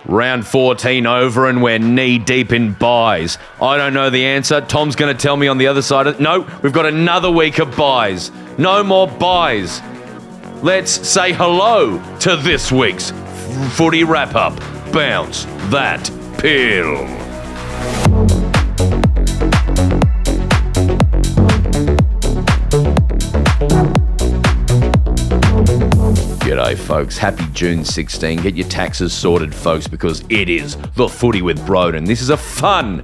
Round 14 over and we're knee-deep in buys. I don't know the answer. Tom's going to tell me on the other side. No, we've got another week of buys. No more buys. Let's say hello to this week's footy wrap-up. Bounce that pill. G'day, folks. Happy June 16. Get your taxes sorted, folks, because it is the Footy with Broden. This is a fun,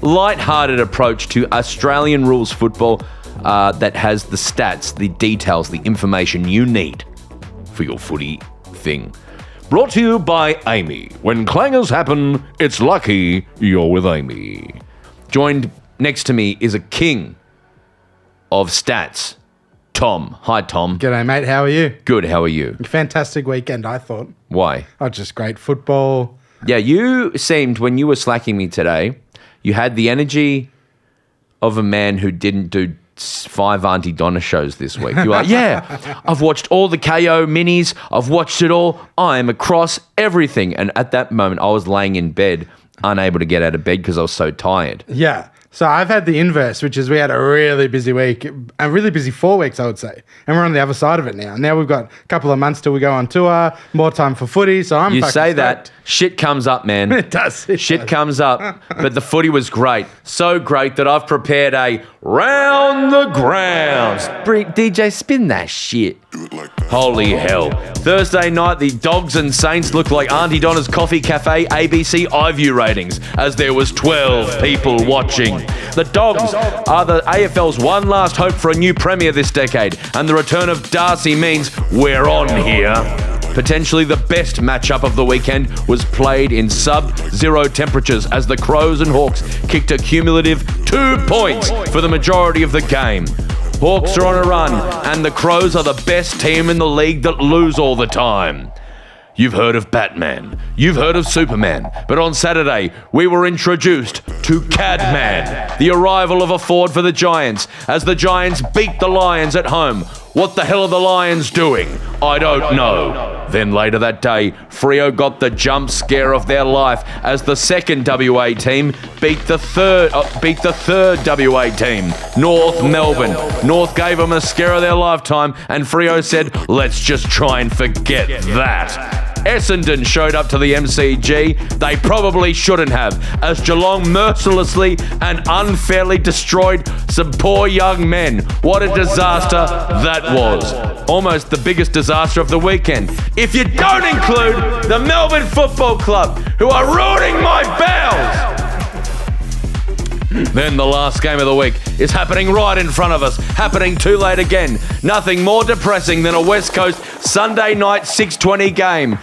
light-hearted approach to Australian rules football that has the stats, the details, the information you need for your footy thing. Brought to you by AAMI. When clangers happen, it's lucky you're with AAMI. Joined next to me is a king of stats, Tom. Hi, Tom. G'day, mate. How are you? Good. How are you? Fantastic weekend, I thought. Why? Oh, just great football. Yeah, you seemed, when you were slacking me today, you had the energy of a man who didn't do 5 Auntie Donna shows this week. You were like, yeah, I've watched all the KO minis. I've watched it all. I am across everything. And at that moment, I was laying in bed, unable to get out of bed because I was so tired. Yeah. So I've had the inverse, which is we had a really busy week, a really busy 4 weeks, I would say. And we're on the other side of it now. Now we've got a couple of months till we go on tour, more time for footy. So I'm You fucking say stoked. that, shit comes up, man. It does. Shit comes up. But the footy was great. So great that I've prepared a round the grounds. DJ, spin that shit. Holy hell. Thursday night, the Dogs and Saints looked like Auntie Donna's Coffee Cafe ABC iView ratings, as there was 12 people watching. The Dogs are the AFL's one last hope for a new premier this decade, and the return of Darcy means we're on here. Potentially the best matchup of the weekend was played in sub-zero temperatures as the Crows and Hawks kicked a cumulative 2 points for the majority of the game. Hawks are on a run, and the Crows are the best team in the league that lose all the time. You've heard of Batman, you've heard of Superman, but on Saturday we were introduced to Cadman, the arrival of a Ford for the Giants, as the Giants beat the Lions at home. What the hell are the Lions doing? I don't know. Then later that day, Freo got the jump scare of their life as the second WA team beat the third WA team, North Melbourne. North gave them a scare of their lifetime, and Freo said, let's just try and forget that. Essendon showed up to the MCG. They probably shouldn't have, as Geelong mercilessly and unfairly destroyed some poor young men. What a disaster that was. Almost the biggest disaster of the weekend. If you don't include the Melbourne Football Club, who are ruining my bowels. Then the last game of the week is happening right in front of us, happening too late again. Nothing more depressing than a West Coast Sunday night 6:20 game.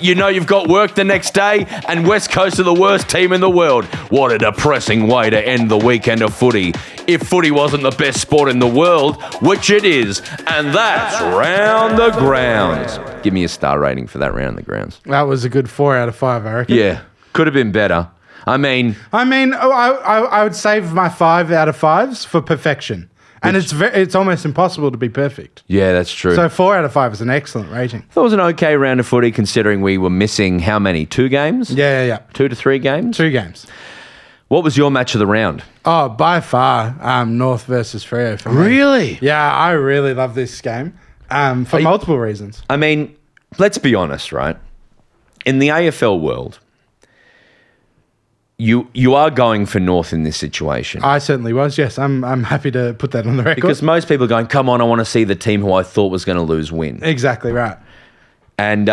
You know you've got work the next day, and West Coast are the worst team in the world. What a depressing way to end the weekend of footy. If footy wasn't the best sport in the world, which it is, and that's Round the Grounds. Give me a star rating for that Round the Grounds. That was a good 4 out of 5, I reckon. Yeah, could have been better. I would save my 5 out of 5s for perfection. And it's almost impossible to be perfect. Yeah, that's true. So 4 out of 5 is an excellent rating. That was an okay round of footy, considering we were missing how many? 2 games? Yeah. 2 to 3 games? 2 games. What was your match of the round? Oh, by far, North versus Freo for me. Really? Yeah, I really love this game for multiple reasons. I mean, let's be honest, right? In the AFL world, you are going for North in this situation. I certainly was, yes. I'm happy to put that on the record. Because most people are going, come on, I want to see the team who I thought was going to lose win. Exactly right. And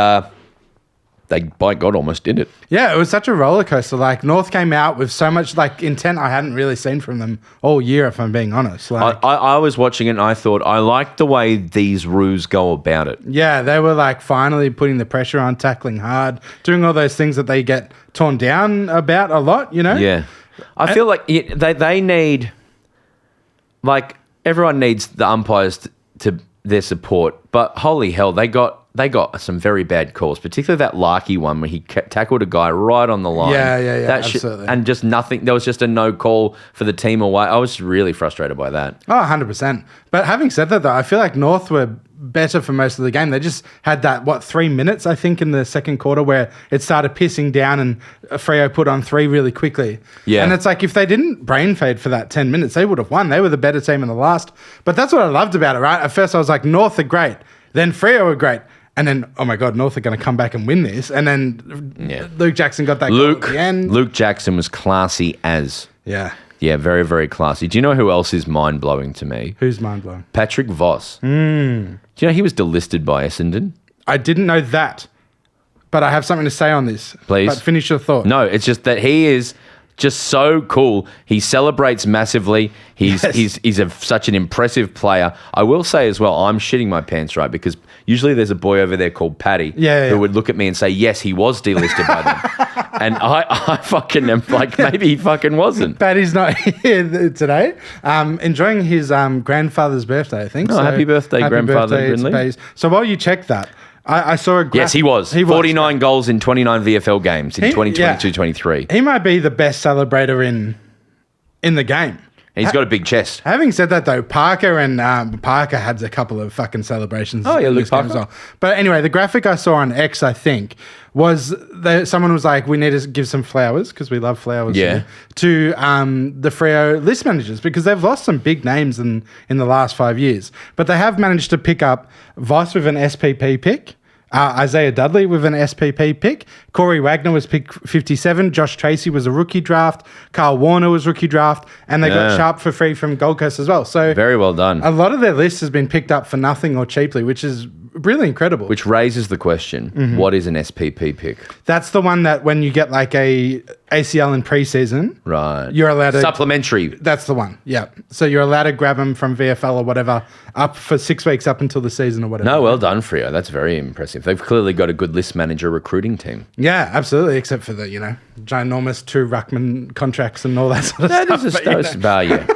they, by God, almost did it. Yeah, it was such a roller coaster. Like, North came out with so much intent I hadn't really seen from them all year, if I'm being honest. I was watching it and I thought, I like the way these roos go about it. Yeah, they were finally putting the pressure on, tackling hard, doing all those things that they get torn down about a lot, you know? Yeah. I feel like they need, everyone needs the umpires to their support, but holy hell, they got they got some very bad calls, particularly that Larky one where he tackled a guy right on the line. Yeah, That absolutely. and just nothing. There was just a no call for the team away. I was really frustrated by that. Oh, 100%. But having said that, though, I feel like North were better for most of the game. They just had that, 3 minutes, I think, in the second quarter where it started pissing down and Freo put on 3 really quickly. Yeah. And it's like if they didn't brain fade for that 10 minutes, they would have won. They were the better team in the last. But that's what I loved about it, right? At first, I was like, North are great. Then Freo are great. And then, oh my God, North are going to come back and win this. And then Luke Jackson got that goal at the end. Luke Jackson was classy as. Yeah. Yeah, very, very classy. Do you know who else is mind-blowing to me? Who's mind-blowing? Patrick Voss. Do you know he was delisted by Essendon? I didn't know that. But I have something to say on this. Please. But finish your thought. No, it's just that he is just so cool. He celebrates massively. He's such an impressive player. I will say as well, I'm shitting my pants, right? Because usually there's a boy over there called Paddy who would look at me and say, yes, he was delisted by them. And I fucking am like, maybe he fucking wasn't. Paddy's not here today. Enjoying his grandfather's birthday, I think. Oh, happy birthday, grandfather Brindley. So while you check that, I saw a graph. Yes, he was. 49 goals in 29 VFL games in 2022-23. He might be the best celebrator in the game. He's got a big chest. Having said that, though, Parker had a couple of fucking celebrations. Oh, yeah, in Luke this game Parker. as well. But anyway, the graphic I saw on X, I think, was someone was like, we need to give some flowers, because we love flowers here, to the Freo list managers, because they've lost some big names in the last 5 years. But they have managed to pick up Voss with an SPP pick, Isaiah Dudley with an SPP pick. Corey Wagner was picked 57. Josh Tracy was a rookie draft. Carl Warner was rookie draft. And they got Sharp for free from Gold Coast as well. So very well done. A lot of their list has been picked up for nothing or cheaply, which is really incredible. Which raises the question, what is an SPP pick? That's the one that when you get like a ACL in preseason, right, you're allowed to... Supplementary. That's the one, yeah. So you're allowed to grab them from VFL or whatever up for 6 weeks up until the season or whatever. No, well done, Freo. That's very impressive. They've clearly got a good list manager recruiting team. Yeah, absolutely, except for the, ginormous 2 ruckman contracts and all that sort of stuff. That is value.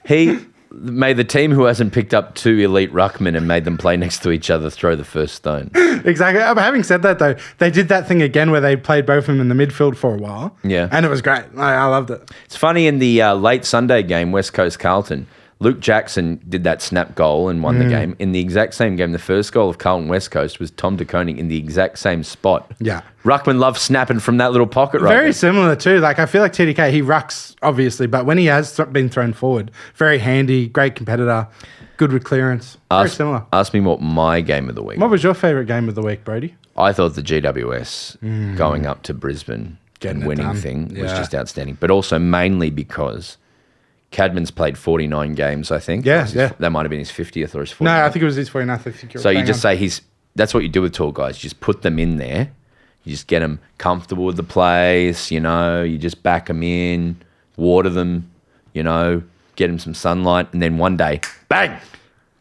He made the team who hasn't picked up 2 elite ruckmen and made them play next to each other throw the first stone. Exactly. Having said that, though, they did that thing again where they played both of them in the midfield for a while. Yeah. And it was great. I loved it. It's funny, in the late Sunday game, West Coast Carlton, Luke Jackson did that snap goal and won the game. In the exact same game, the first goal of Carlton West Coast was Tom De Koning in the exact same spot. Yeah. Ruckman loves snapping from that little pocket right Very there. similar too. Like, I feel like TDK, he rucks, obviously, but when he has been thrown forward, very handy, great competitor, good with clearance. Very similar. Ask me what my game of the week. What was your favourite game of the week, Brody? I thought the GWS going up to Brisbane Getting and it winning done. thing was Yeah. just outstanding. But also mainly because Cadman's played 49 games, I think. Yeah. That might have been his 50th or his 49th. No, I think it was his 49th. I think you're So you bang just on. say that's what you do with tall guys. You just put them in there. You just get them comfortable with the place, you just back them in, water them, get them some sunlight, and then one day, bang!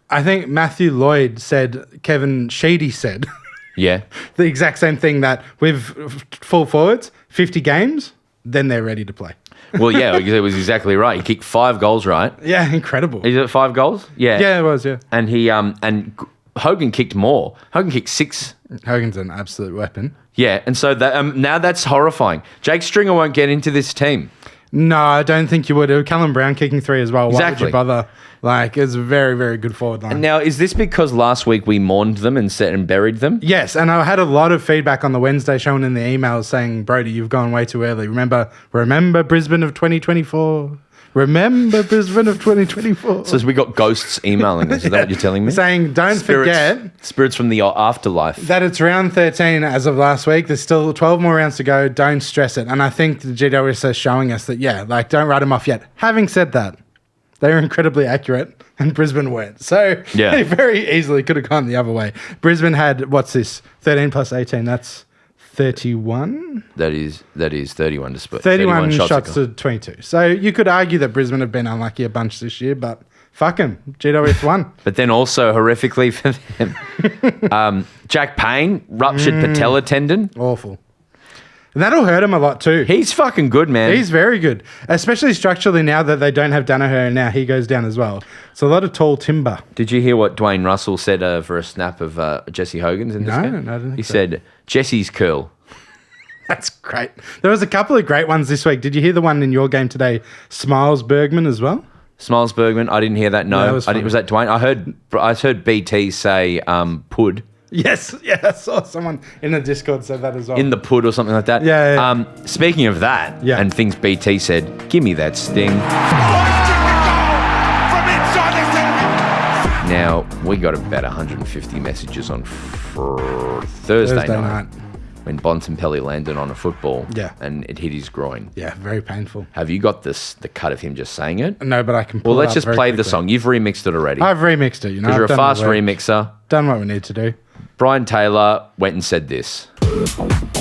I think Matthew Lloyd said, Kevin Sheedy said, Yeah. the exact same thing, that with full forwards, 50 games, then they're ready to play. Well, yeah, it was exactly right. He kicked 5 goals, right? Yeah, incredible. Is it 5 goals? Yeah. Yeah, it was, yeah. And he and Hogan kicked more. Hogan kicked 6. Hogan's an absolute weapon. Yeah, and so that now that's horrifying. Jake Stringer won't get into this team. No, I don't think you would. Callum Brown kicking 3 as well. Why would Exactly. you bother? Like, it's a very, very good forward line. Now, is this because last week we mourned them and set and buried them? Yes, and I had a lot of feedback on the Wednesday show and in the emails saying, Brody, you've gone way too early. Remember Brisbane of 2024. Remember Brisbane of 2024. So we got ghosts emailing us. Is that what you're telling me? Saying, don't forget Spirits from the afterlife. that it's round 13 as of last week. There's still 12 more rounds to go. Don't stress it. And I think the GWS is showing us that, don't write them off yet. Having said that, they were incredibly accurate and Brisbane weren't. So they very easily could have gone the other way. Brisbane had, what's this, 13 plus 18, that's 31? That is 31 to split. 31 shots to 22. So you could argue that Brisbane have been unlucky a bunch this year, but fuck them. GWS won. But then also horrifically for them, Jack Payne ruptured patella tendon. Awful. And that'll hurt him a lot too. He's fucking good, man. He's very good, especially structurally now that they don't have Danaher and now he goes down as well. So a lot of tall timber. Did you hear what Dwayne Russell said for a snap of Jesse Hogan's in this game? No, I didn't think He so. said, Jesse's curl. That's great. There was a couple of great ones this week. Did you hear the one in your game today, Smiles Bergman as well? Smiles Bergman, I didn't hear that, no. Yeah, that was funny. Was that Dwayne? I heard BT say pud. Yes, yeah, I saw someone in the Discord said that as well. In the pud or something like that. Yeah. Speaking of that, Yeah. and things BT said, give me that sting. Now, we got about 150 messages on Thursday night when Bont and Pelly landed on a football and it hit his groin. Yeah, very painful. Have you got the cut of him just saying it? No, but I can pull Well, it let's up just very play the quickly. song. You've remixed it already. I've remixed it, you know. Because you're I've a done fast the work. remixer. Done what we need to do. Brian Taylor went and said this.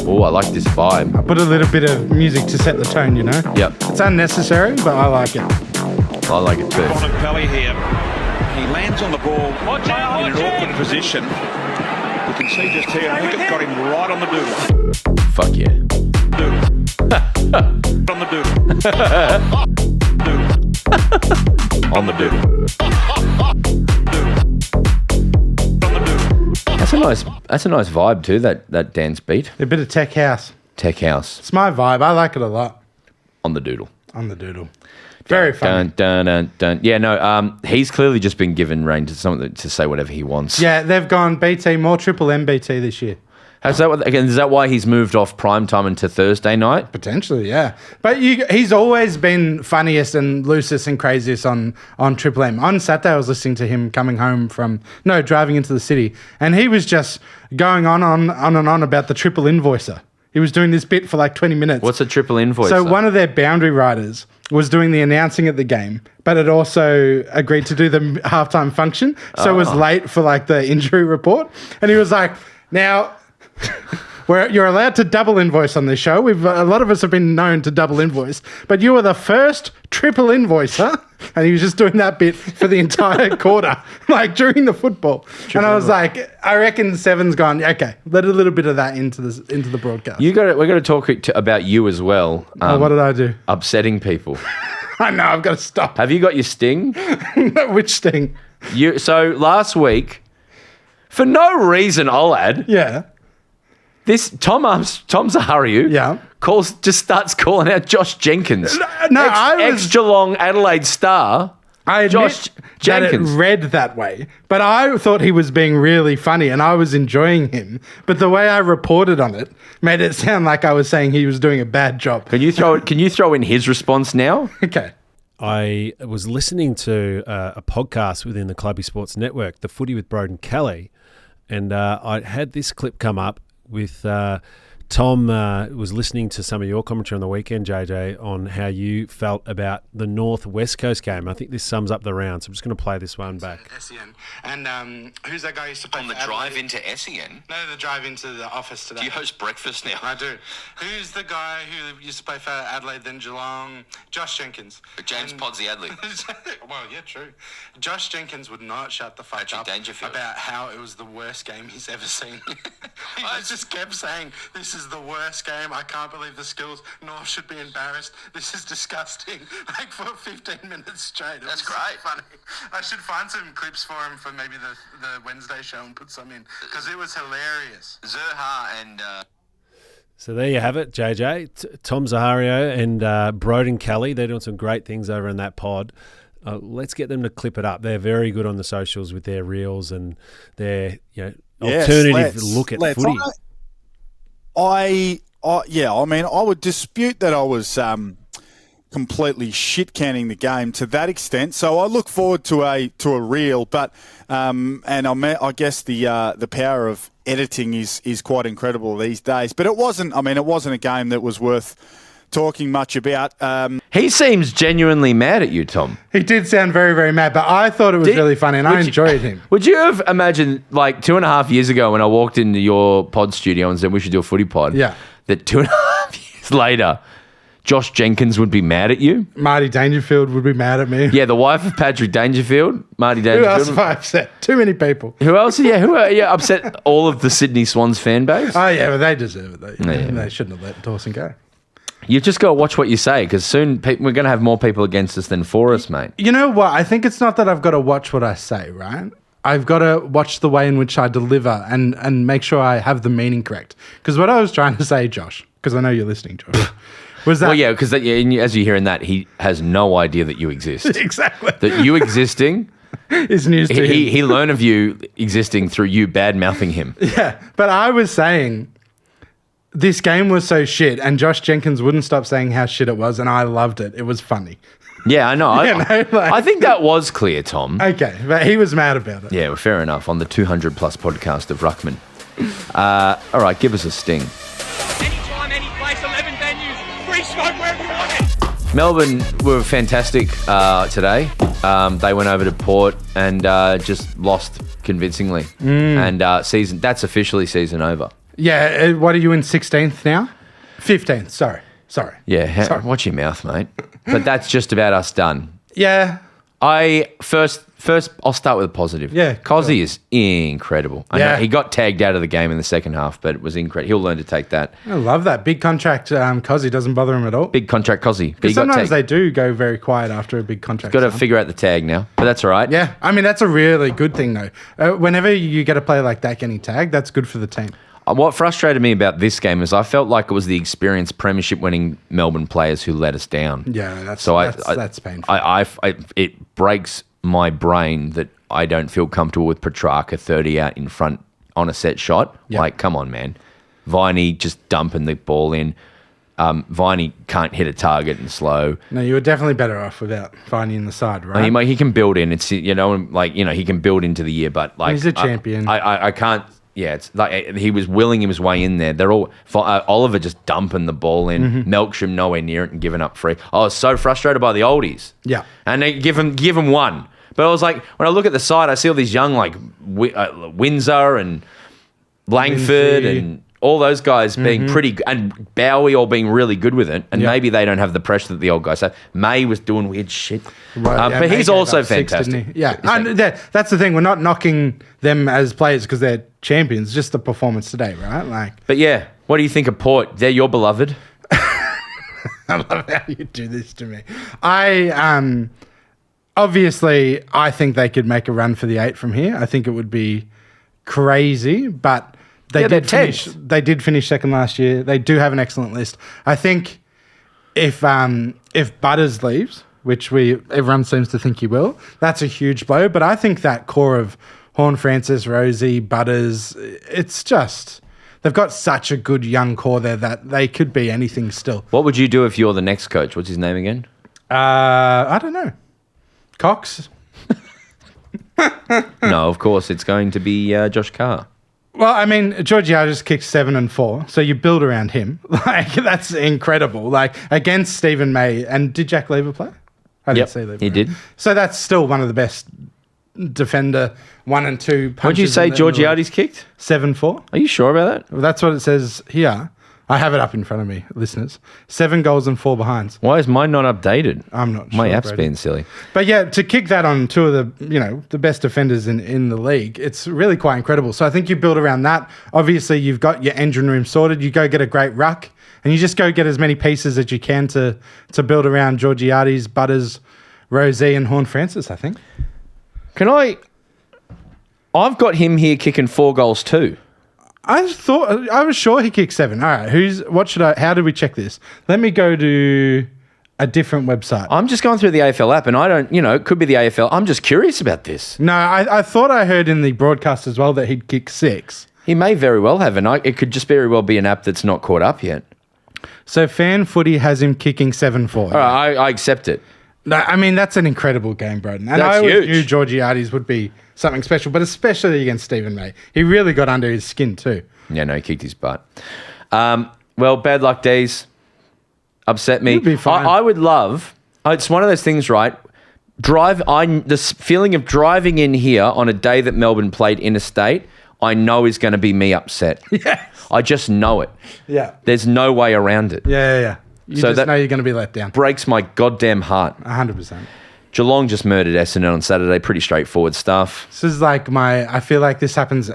Oh, I like this vibe. I put a little bit of music to set the tone, you know? Yep, It's unnecessary, but I like it. I like it too. Bont and Pelly here. He lands on the ball in an awkward position. You can see just here, I think it got him right on the doodle. Fuck yeah. Doodle. On the doodle. Doodle. On the doodle. Doodle. On the doodle. That's a nice vibe too, that dance beat. A bit of tech house. Tech house. It's my vibe. I like it a lot. On the doodle. On the doodle. Very funny. Dun, dun, dun, dun. Yeah, no, he's clearly just been given reign to something to say whatever he wants. Yeah, they've gone BT, more Triple M BT this year. Is that why he's moved off prime time into Thursday night? Potentially, yeah. But he's always been funniest and loosest and craziest on Triple M. On Saturday, I was listening to him driving into the city, and he was just going on and on about the triple invoicer. He was doing this bit for like 20 minutes. What's a triple invoice? So one of their boundary riders was doing the announcing at the game, but it also agreed to do the halftime function. So was late for like the injury report. And he was like, now, you're allowed to double invoice on this show. A lot of us have been known to double invoice, but you were the first triple invoicer. And he was just doing that bit for the entire quarter, like during the football. And I was like, I reckon Seven's gone, okay, let a little bit of that into the broadcast. We're going to talk about you as well. What did I do? Upsetting people. I know, I've got to stop. Have you got your sting? Which sting? So last week, for no reason, I'll add, Yeah. this Tom Zahario just starts calling out Josh Jenkins. Ex-Geelong Adelaide star. I admit Josh Jenkins. that it read that way, but I thought he was being really funny and I was enjoying him. But the way I reported on it made it sound like I was saying he was doing a bad job. Can you throw in his response now? Okay. I was listening to a podcast within the Clubby Sports Network, the Footy with Broden Kelly, and I had this clip come up with Tom was listening to some of your commentary on the weekend, JJ, on how you felt about the North West Coast game. I think this sums up the round, so I'm just going to play this one back. SEN. And who's that guy who used to play On the for drive Adelaide? into SEN? No, the drive into the office today. Do you host breakfast now? I do. Who's the guy who used to play for Adelaide, then Geelong? Josh Jenkins. James And- Podsy Adley. Well, yeah, true. Josh Jenkins would not shut the fuck Patrick up Dangerfield. about how it was the worst game he's ever seen. He just kept saying, this is the worst game. I can't believe the skills. North should be embarrassed. This is disgusting. Like for 15 minutes straight. It That's was so great. funny. I should find some clips for him for maybe the Wednesday show and put some in because it was hilarious. Zerha and So there you have it, JJ. Tom Zahario and Broden Kelly. They're doing some great things over in that pod. Let's get them to clip it up. They're very good on the socials with their reels and their alternative look at footy. I mean, I would dispute that I was completely shit canning the game to that extent. So I look forward to a reel, but I guess the power of editing is quite incredible these days. But it wasn't a game that was worth talking much about. He seems genuinely mad at you, Tom. He did sound very, very mad, but I thought it was really funny and I enjoyed him. Would you have imagined, like 2.5 years ago when I walked into your pod studio and said we should do a footy pod, Yeah. that 2.5 years later, Josh Jenkins would be mad at you. Marty Dangerfield would be mad at me. Yeah, the wife of Patrick Dangerfield, Marty Who else Dangerfield. have I upset? Too many people. Who else? Yeah, upset all of the Sydney Swans fan base. Oh, yeah, but they deserve it. Yeah. They shouldn't have let Dawson go. You just got to watch what you say because soon we're going to have more people against us than for us, mate. You know what? I think it's not that I've got to watch what I say, right? I've got to watch the way in which I deliver and make sure I have the meaning correct. Because what I was trying to say, Josh, because I know you're listening, Josh, was that... Well, yeah, because as you're hearing that, he has no idea that you exist. Exactly. That you existing is news to him. He learned of you existing through you bad-mouthing him. Yeah, but I was saying this game was so shit and Josh Jenkins wouldn't stop saying how shit it was and I loved it. It was funny. Yeah, I know. Like- I think that was clear, Tom. Okay, but he was mad about it. Yeah, well, fair enough. On the 200-plus podcast of Ruckman. All right, give us a sting. Anytime, any place, 11 venues, free smoke wherever you want it. Melbourne were fantastic today. They went over to Port and just lost convincingly. And that's officially season over. Yeah, what are you in 16th now? 15th, sorry. Yeah, Sorry. watch your mouth, mate. But that's just about us done. Yeah. First, I'll start with a positive. Yeah, Cozzy is incredible. I know Yeah. he got tagged out of the game in the second half, but it was incredible. He'll learn to take that. I love that. Big contract, Cozzy doesn't bother him at all. Big contract Cozzy. But Because he got sometimes tagged. they do go very quiet after a big contract. Got to sign. figure out the tag now, but that's all right. Yeah, I mean, that's a really good thing, though. Whenever you get a player like that getting tagged, that's good for the team. What frustrated me about this game is I felt like it was the experienced premiership-winning Melbourne players who let us down. Yeah, that's painful. It breaks my brain that I don't feel comfortable with Petrarca 30 out in front on a set shot. Yeah. Like, come on, man. Viney just dumping the ball in. Viney can't hit a target and slow. No, you were definitely better off without finding the side, right? He can build in. It's he can build into the year, but like He's a champion. I can't. Yeah, it's like he was willing his way in there. They're all Oliver just dumping the ball in, Melksham nowhere near it and giving up free. I was so frustrated by the oldies. Yeah, and they give him one. But I was like, when I look at the side, I see all these young like Windsor and Langford Lindsay. and all those guys being pretty good, and Bowie all being really good with it. And maybe they don't have the pressure that the old guys have. May was doing weird shit. Right, But May he's gave also up 6, fantastic. didn't he? Yeah, and that's the thing. We're not knocking them as players because they're champions. Just the performance today, right? Like, But yeah, what do you think of Port? They're your beloved. I love how you do this to me. Obviously, I think they could make a run for the 8 from here. I think it would be crazy, but they they're did finish. 10th. They did finish second last year. They do have an excellent list. I think if Butters leaves, which everyone seems to think he will, that's a huge blow. But I think that core of Horn, Francis, Rosie, Butters, it's just they've got such a good young core there that they could be anything still. What would you do if you're the next coach? What's his name again? I don't know. Cox? No, of course, it's going to be Josh Carr. Well, I mean, Georgiades kicked 7 and 4, so you build around him. Like, that's incredible. Like, against Stephen May. And did Jack Lever play? I didn't see Lever. He did. So that's still one of the best defender 1 and 2 punches. What did you say in the Georgiades kicked? 7-4. Are you sure about that? Well, that's what it says here. I have it up in front of me, listeners. 7 goals and 4 behinds. Why is mine not updated? I'm not sure. My app's Brady. being silly. But yeah, to kick that on 2 of the best defenders in the league, it's really quite incredible. So I think you build around that. Obviously, you've got your engine room sorted. You go get a great ruck, and you just go get as many pieces as you can to build around Georgiades, Butters, Rosie, and Horn Francis, I think. I've got him here kicking 4 goals too. I was sure he kicked 7. All right, how do we check this? Let me go to a different website. I'm just going through the AFL app and I don't, it could be the AFL. I'm just curious about this. No, I thought I heard in the broadcast as well that he'd kick 6. He may very well have, and it could just very well be an app that's not caught up yet. So Fan Footy has him kicking 7-4. All right, I accept it. No, I mean, that's an incredible game, Broden. And That's I always huge. knew Georgiades would be something special, but especially against Stephen May. He really got under his skin too. Yeah, no, he kicked his butt. Well, bad luck days upset me. You'll be fine. I would love, it's one of those things, right? This feeling of driving in here on a day that Melbourne played interstate, I know is going to be me upset. Yes. I just know it. Yeah. There's no way around it. Yeah. You just know you're going to be let down. Breaks my goddamn heart. 100%. Geelong just murdered Essendon on Saturday. Pretty straightforward stuff. This is like I feel like this happens.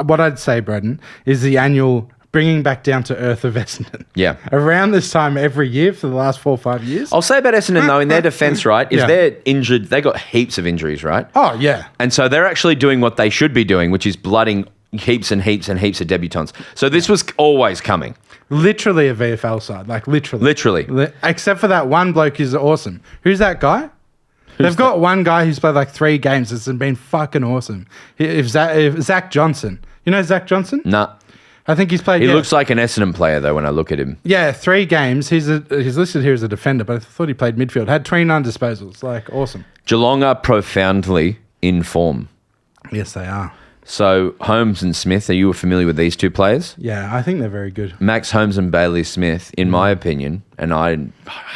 What I'd say, Broden, is the annual bringing back down to earth of Essendon. Yeah. Around this time every year for the last 4 or 5 years. I'll say about Essendon, though, in their defence, right, is they're injured. They got heaps of injuries, right? Oh, yeah. And so they're actually doing what they should be doing, which is blooding heaps and heaps and heaps of debutants. So this was always coming. Literally a VFL side. Like, literally. Literally. Except for that one bloke who's awesome. Who's that guy? They've got one guy who's played like 3 games that's been fucking awesome. If Zach Johnson. You know Zach Johnson? Nah. I think he's played... He looks like an Essendon player, though, when I look at him. Yeah, 3 games. He's listed here as a defender, but I thought he played midfield. Had 29 disposals. Like, awesome. Geelong are profoundly in form. Yes, they are. So, Holmes and Smith, are you familiar with these 2 players? Yeah, I think they're very good. Max Holmes and Bailey Smith, in my opinion, and I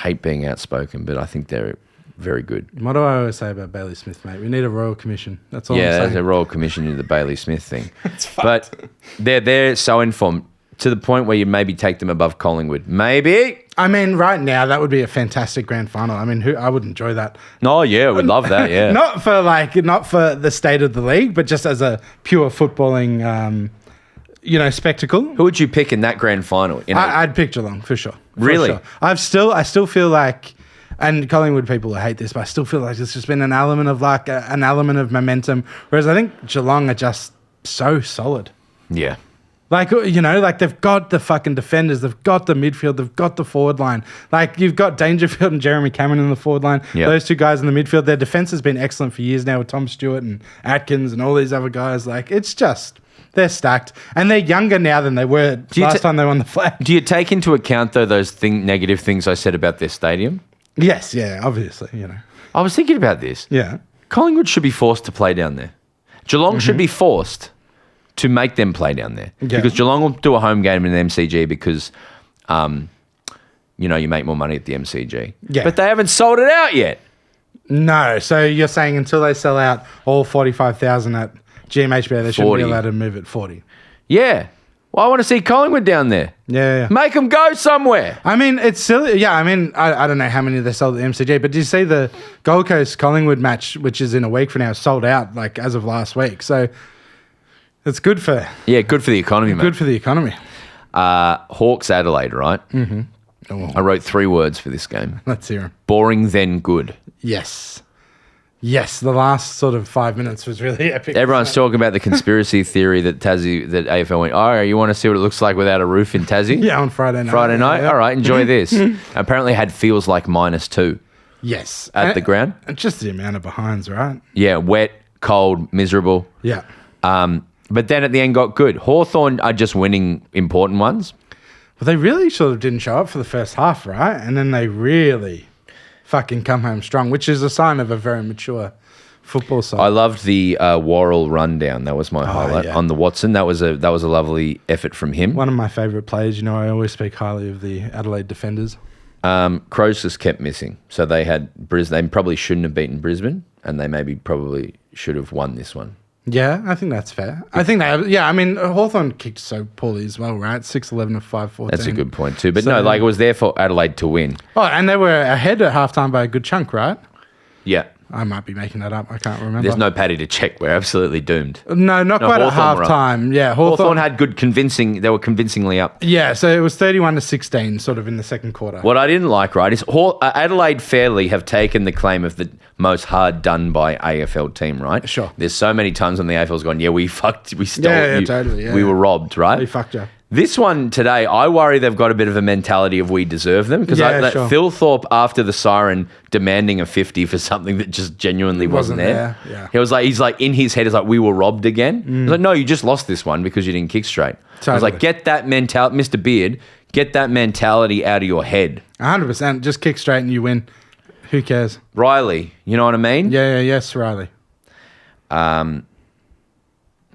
hate being outspoken, but I think they're very good. What do I always say about Bailey Smith, mate? We need a royal commission. That's all I'm saying. Yeah, there's a royal commission into the Bailey Smith thing. But they're so informed to the point where you maybe take them above Collingwood. Maybe. I mean, right now, that would be a fantastic grand final. I mean, I would enjoy that. Oh, yeah, we'd love that, yeah. not for the state of the league, but just as a pure footballing, spectacle. Who would you pick in that grand final? I'd pick Geelong, for sure. Really? For sure. I still feel like... And Collingwood people will hate this, but I still feel like there's just been an element of an element of momentum. Whereas I think Geelong are just so solid. Yeah. Like, they've got the fucking defenders, they've got the midfield, they've got the forward line. Like, you've got Dangerfield and Jeremy Cameron in the forward line. Yep. Those 2 guys in the midfield. Their defense has been excellent for years now with Tom Stewart and Atkins and all these other guys. Like, it's just... They're stacked. And they're younger now than they were last time they won the flag. Do you take into account, though, those negative things I said about their stadium? Yes, yeah, obviously, I was thinking about this. Yeah. Collingwood should be forced to play down there. Geelong should be forced to make them play down there. Yeah. Because Geelong will do a home game in the MCG because, you make more money at the MCG. Yeah. But they haven't sold it out yet. No, so you're saying until they sell out all 45,000 at GMHBA, they shouldn't be allowed to move at 40. Yeah. Well, I want to see Collingwood down there. Yeah. Make them go somewhere. I mean, it's silly. Yeah, I mean, I don't know how many they sold at the MCG, but did you see the Gold Coast Collingwood match, which is in a week from now, sold out like as of last week? So it's good for... Yeah, good for the economy, mate. Good for the economy. Hawks Adelaide, right? Mm-hmm. Oh. I wrote 3 words for this game. Let's hear 'em. Boring, then good. Yes, the last sort of 5 minutes was really epic. Everyone's talking about the conspiracy theory that AFL went, oh, you want to see what it looks like without a roof in Tassie? Yeah, on Friday night. Yeah. All right, enjoy this. Apparently had feels like -2. Yes. At the ground. And just the amount of behinds, right? Yeah, wet, cold, miserable. Yeah. But then at the end got good. Hawthorn are just winning important ones. But they really sort of didn't show up for the first half, right? And then they really... fucking come home strong, which is a sign of a very mature football side. I loved the Worrell rundown. That was my highlight on the Watson. That was a lovely effort from him. One of my favourite players. I always speak highly of the Adelaide defenders. Crows just kept missing. So they had Brisbane. They probably shouldn't have beaten Brisbane, and they probably should have won this one. Yeah, I think that's fair. I think I mean, Hawthorn kicked so poorly as well, right? 6-11 of 5-14. That's a good point too. But it was there for Adelaide to win. Oh, and they were ahead at halftime by a good chunk, right? Yeah. I might be making that up. I can't remember. There's no Paddy to check. We're absolutely doomed. No, not quite at halftime. Yeah, Hawthorn had good convincing. They were convincingly up. Yeah, so it was 31-16 sort of in the second quarter. What I didn't like, right, is Adelaide fairly have taken the claim of the most hard done by AFL team, right? Sure. There's so many times when the AFL's gone, we fucked, we stole, totally, we were robbed, right? We fucked you. This one today, I worry they've got a bit of a mentality of we deserve them because sure. Phil Thorpe after the siren demanding a 50 for something that just genuinely wasn't there. Yeah. He's like in his head, we were robbed again. He's like, no, you just lost this one because you didn't kick straight. Totally. I was like, get that mentality, Mr. Beard, get that mentality out of your head. 100%. Just kick straight and you win. Who cares? Riley, you know what I mean? Yes, Riley.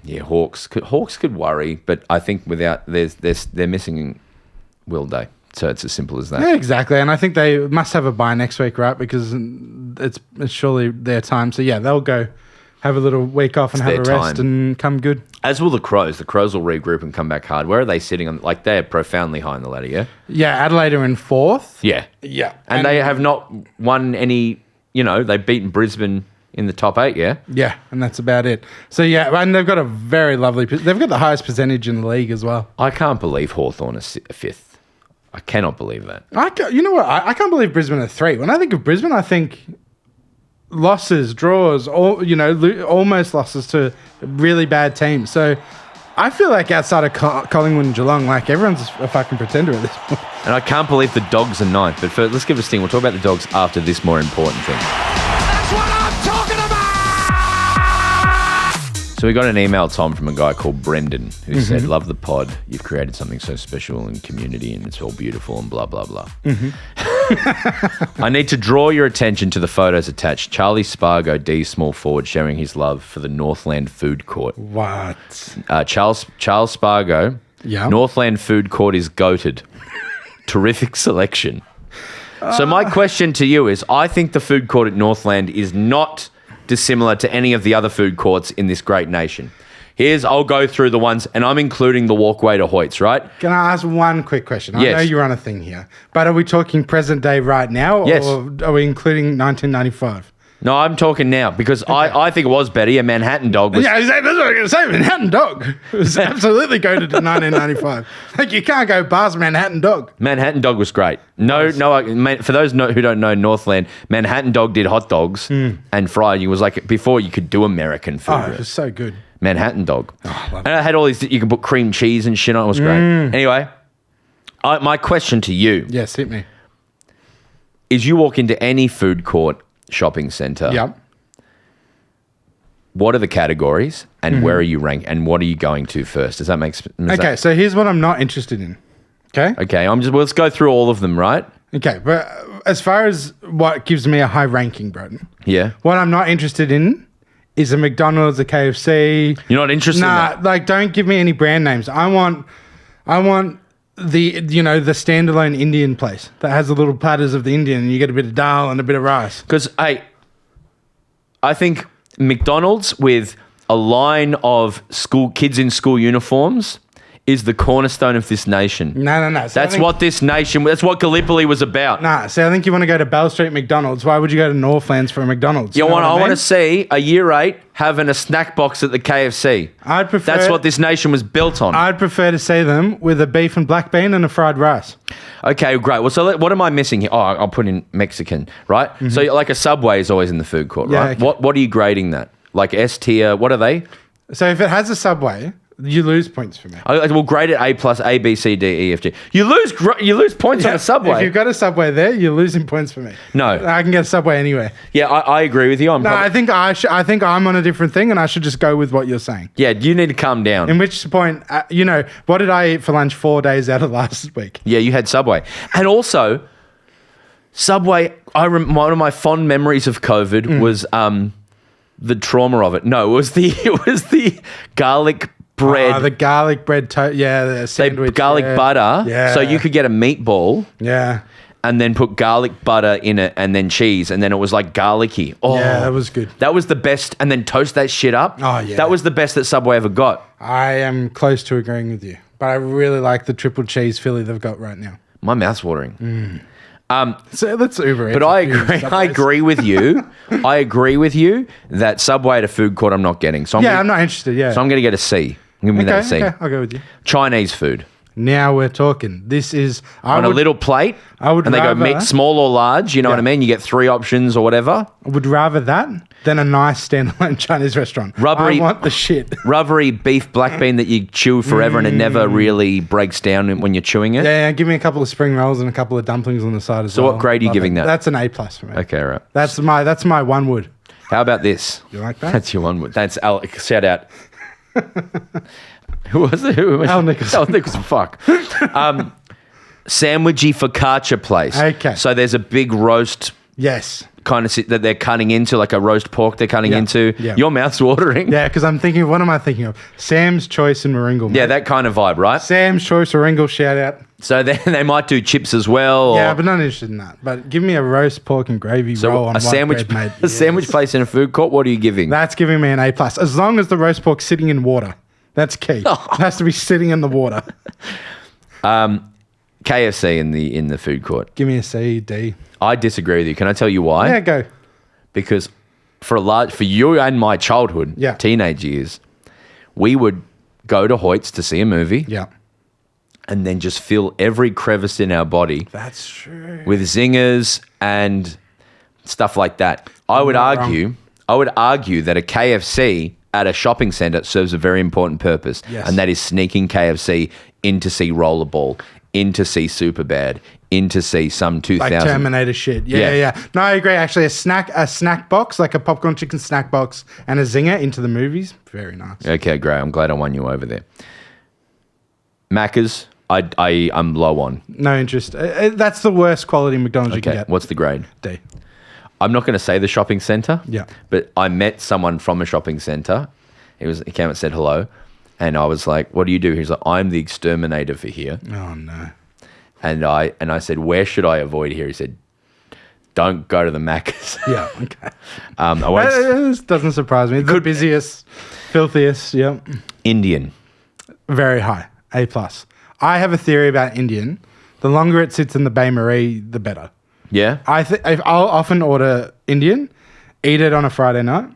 Yeah, Hawks could worry, but I think without they're missing Will Day, so it's as simple as that. Yeah, exactly. And I think they must have a bye next week, right? Because it's surely their time. So yeah, they'll go have a little week off and have a rest and come good. As will the Crows. The Crows will regroup and come back hard. Where are they sitting on? Like, they're profoundly high in the ladder, yeah? Yeah, Adelaide are in 4th. Yeah. Yeah. And they have not won any, they've beaten Brisbane in the top 8, yeah? Yeah, and that's about it. So, yeah, and they've got a very lovely... They've got the highest percentage in the league as well. I can't believe Hawthorn is 5th. I cannot believe that. You know what? I can't believe Brisbane are 3. When I think of Brisbane, I think losses, draws, almost losses to really bad teams. So I feel like outside of Collingwood and Geelong, like everyone's a fucking pretender at this point. And I can't believe the Dogs are 9th. But let's give a sting. We'll talk about the Dogs after this more important thing. That's what I'm talking about! So we got an email, Tom, from a guy called Brendan who said, love the pod. You've created something so special in community and it's all beautiful and blah, blah, blah. I need to draw your attention to the photos attached. Charlie Spargo, D small forward, sharing his love for the Northland Foodcourt. What? Charles Spargo. Yeah. Northland Foodcourt is goated. Terrific selection. So my question to you is, I think the food court at Northland is not dissimilar to any of the other food courts in this great nation. I'll go through the ones, and I'm including the walkway to Hoyts, right? Can I ask one quick question? Yes. I know you're on a thing here, but are we talking present day right now, Yes. or are we including 1995? No, I'm talking now because I think it was better. Yeah, Manhattan Dog was... Yeah, that's what I'm going to say. Manhattan Dog was absolutely goated in 1995. Like, you can't go past Manhattan Dog. Manhattan Dog was great. For those who don't know Northland, Manhattan Dog did hot dogs and fried. It was like before you could do American food. Oh, it was so good. Manhattan Dog. I love And I had all these, you can put cream cheese and shit on. It was great. Anyway, my question to you Yes, hit me. is you walk into any food court shopping centre. Yep. What are the categories and where are you ranked and what are you going to first? Does that make sense? Okay, so here's what I'm not interested in. Okay? Okay, let's go through all of them, right? Okay, but as far as what gives me a high ranking, Broden, Yeah. what I'm not interested in is a McDonald's, a KFC. You're not interested in that? Like, don't give me any brand names. I want the standalone Indian place that has the little platters of the Indian and you get a bit of dal and a bit of rice. Because, I think McDonald's with a line of kids in school uniforms is the cornerstone of this nation. No. That's what Gallipoli was about. So I think you want to go to Bell Street McDonald's. Why would you go to Northlands for a McDonald's? I what I want mean? to see a year 8 having a snack box at the KFC. I'd prefer. That's what this nation was built on. I'd prefer to see them with a beef and black bean and a fried rice. Okay, great. Well, so what am I missing here? Oh, I'll put in Mexican, right? So like a Subway is always in the food court, Yeah, right? okay. What are you grading that? Like S tier? What are they? So if it has a Subway, you lose points for me. We'll grade it A+, A, B, C, D, E, F, G. You lose points on a Subway. If you've got a Subway there, you're losing points for me. No. I can get a Subway anywhere. Yeah, I agree with you. I think I'm on a different thing, and I should just go with what you're saying. Yeah, you need to calm down. In which point, what did I eat for lunch 4 days out of last week? Yeah, you had Subway. And also, Subway, one of my fond memories of COVID was the trauma of it. No, it was the garlic bread. Oh, the garlic bread, the sandwich. Garlic butter. Yeah. So you could get a meatball. Yeah. And then put garlic butter in it and then cheese. And then it was like garlicky. Oh, Yeah, that was good. That was the best. And then toast that shit up. Oh, yeah. That was the best that Subway ever got. I am close to agreeing with you. But I really like the triple cheese Philly they've got right now. My mouth's watering. So let's Uber it. But I agree with you. I agree with you that Subway to food court I'm not getting. So I'm not interested, yeah. So I'm going to get a C. I'm going to give that a C. Okay, I'll go with you. Chinese food. Now we're talking. This is... On a little plate. I would And they go rather- meat small or large. You know what I mean? You get 3 options or whatever. I would rather that than a nice standalone Chinese restaurant. Rubbery- I want the shit. Rubbery beef black bean that you chew forever and it never really breaks down when you're chewing it. Yeah, give me a couple of spring rolls and a couple of dumplings on the side as So well. what grade are you Love giving it. that? That's an A+ for me. Okay, right. That's my one wood. How about this? You like that? That's your one word. That's Alex. Shout out. Who was it? Al Nicholson. Al Nicholson. Fuck. Sandwichy focaccia place. Okay. So there's a big roast Yes. kind of that they're cutting into, like a roast pork they're cutting into. Yeah. Your mouth's watering. Yeah, because I'm thinking, what am I thinking of? Sam's Choice in Warringal. Yeah, that kind of vibe, right? Sam's Choice Warringal, shout out. So then they might do chips as well. Yeah, but not interested in that. But give me a roast pork and gravy roll on a sandwich, bread, mate. a sandwich place in a food court. What are you giving? That's giving me an A+. As long as the roast pork's sitting in water. That's key. It has to be sitting in the water. KFC in the food court. Give me a C, D. I disagree with you. Can I tell you why? Yeah, go. Because for you and my childhood, teenage years, we would go to Hoyt's to see a movie. Yeah. And then just fill every crevice in our body. That's true. With zingers and stuff like that. I would argue that a KFC at a shopping centre serves a very important purpose. Yes. And that is sneaking KFC in to see Rollerball, in to see Superbad, in to see some 2000. Like Terminator shit. Yeah. No, I agree. Actually, a snack box, like a popcorn chicken snack box and a zinger into the movies. Very nice. Okay, great. I'm glad I won you over there. Macca's, I'm low on. No interest. That's the worst quality McDonald's you can get. What's the grade? D. I'm not going to say the shopping centre. Yeah. But I met someone from a shopping centre. He came and said hello. And I was like, what do you do? He's like, I'm the exterminator for here. Oh, no. And I said, where should I avoid here? He said, don't go to the Macca's. Yeah, okay. This doesn't surprise me. The busiest, filthiest, yeah. Indian. Very high. A+. I have a theory about Indian. The longer it sits in the Bain Marie, the better. Yeah? I'll often order Indian, eat it on a Friday night.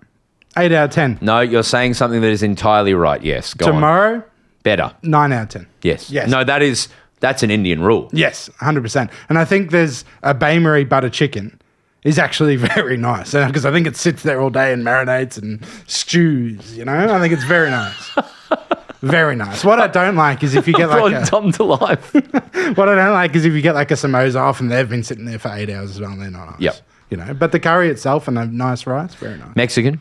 8 out of 10. No, you're saying something that is entirely right. Yes, go on. Tomorrow, better. 9 out of 10. Yes. No, that's an Indian rule. Yes, 100%. And I think there's a Bain Marie butter chicken is actually very nice because I think it sits there all day and marinates and stews, you know? I think it's very nice. Very nice. What I don't like is if you get like Tom to life. What I don't like is if you get like a samosa off and they've been sitting there for 8 hours as well and they're not nice. Yep. You know, but the curry itself and a nice rice, very nice. Mexican.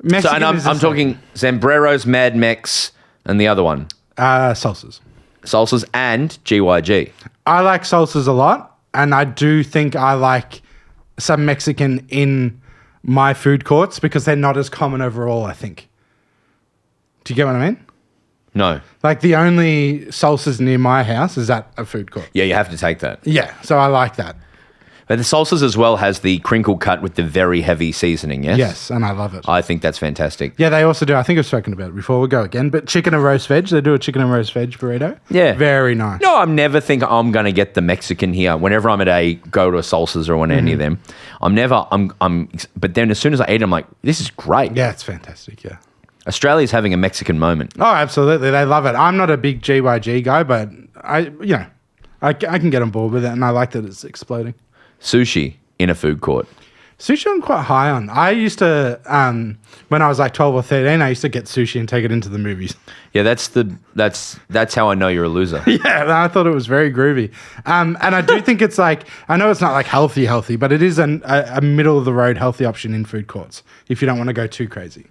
So, and I'm talking Zambreros, Mad Mex, and the other one. Salsas. Salsas and GYG. I like salsas a lot, and I do think I like some Mexican in my food courts because they're not as common overall, I think. Do you get what I mean? No. Like the only salsas near my house is at a food court. Yeah, you have to take that. Yeah, so I like that. But the salsas as well has the crinkle cut with the very heavy seasoning, yes? Yes, and I love it. I think that's fantastic. Yeah, they also do, I think I've spoken about it before, we'll go again, but chicken and roast veg, they do a chicken and roast veg burrito. Yeah. Very nice. No, I never think I'm going to get the Mexican here. Whenever I'm at go to a salsas or any of them, but then as soon as I eat it, I'm like, this is great. Yeah, it's fantastic, yeah. Australia's having a Mexican moment. Oh, absolutely. They love it. I'm not a big GYG guy, but I can get on board with it, and I like that it's exploding. Sushi in a food court. Sushi I'm quite high on. I used to, when I was like 12 or 13, I used to get sushi and take it into the movies. Yeah, that's how I know you're a loser. Yeah, I thought it was very groovy. And I do think it's like, I know it's not like healthy, but it is a middle of the road healthy option in food courts if you don't want to go too crazy.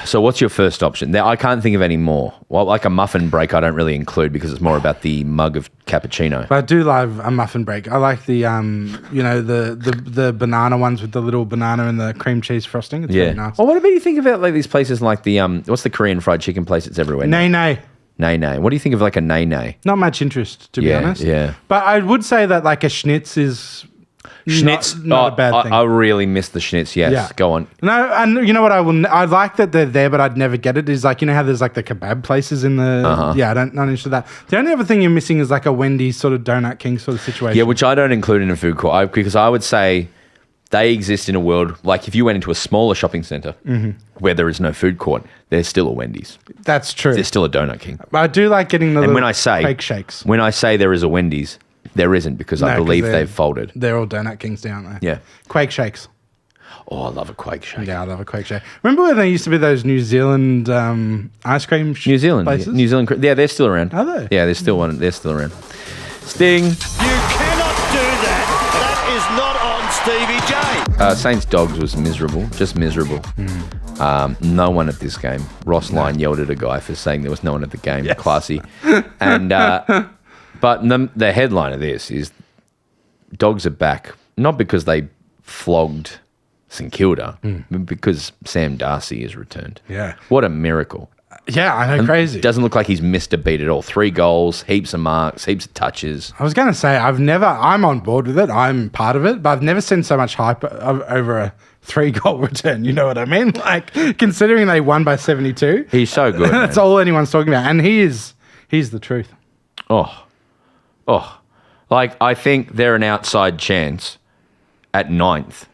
So what's your first option? I can't think of any more. Well, like a muffin break, I don't really include because it's more about the mug of cappuccino. But I do love a muffin break. I like the the banana ones with the little banana and the cream cheese frosting. It's very nice. Well, what about you think about like these places like the what's the Korean fried chicken place that's everywhere? Nay Nay. Nay Nay. What do you think of like a Nay Nay? Not much interest, to be honest. Yeah. But I would say that like a schnitz is. Schnitz, not a bad thing. I really miss the schnitz. Yes, Yeah. Go on. No, and you know what? I like that they're there, but I'd never get it. Is like, you know how there's like the kebab places in the yeah. Not interested in that. The only other thing you're missing is like a Wendy's sort of Donut King sort of situation. Yeah, which I don't include in a food court because I would say they exist in a world like if you went into a smaller shopping centre where there is no food court, there's still a Wendy's. That's true. There's still a Donut King. But I do like getting the and little fake shakes. When I say there is a Wendy's, there isn't because I believe they've folded. They're all Donut Kings down there. Yeah. Quake shakes. Oh, I love a Quake shake. Yeah, I love a Quake shake. Remember when there used to be those New Zealand ice cream places? New Zealand. Yeah, they're still around. Are they? Yeah, they're still around. Sting. You cannot do that. That is not on Stevie J. Saints Dogs was miserable. Just miserable. No one at this game. Ross Lyon yelled at a guy for saying there was no one at the game. Yes. Classy. And but the headline of this is Dogs are back. Not because they flogged St Kilda, but because Sam Darcy has returned. Yeah. What a miracle. Yeah, I know, crazy. Doesn't look like he's missed a beat at all. 3 goals, heaps of marks, heaps of touches. I was going to say, I'm on board with it. I'm part of it, but I've never seen so much hype over a 3-goal return. You know what I mean? Like, considering they won by 72. He's so good. That's man. all anyone's talking about. And he's the truth. Oh. Like, I think they're an outside chance at 9th.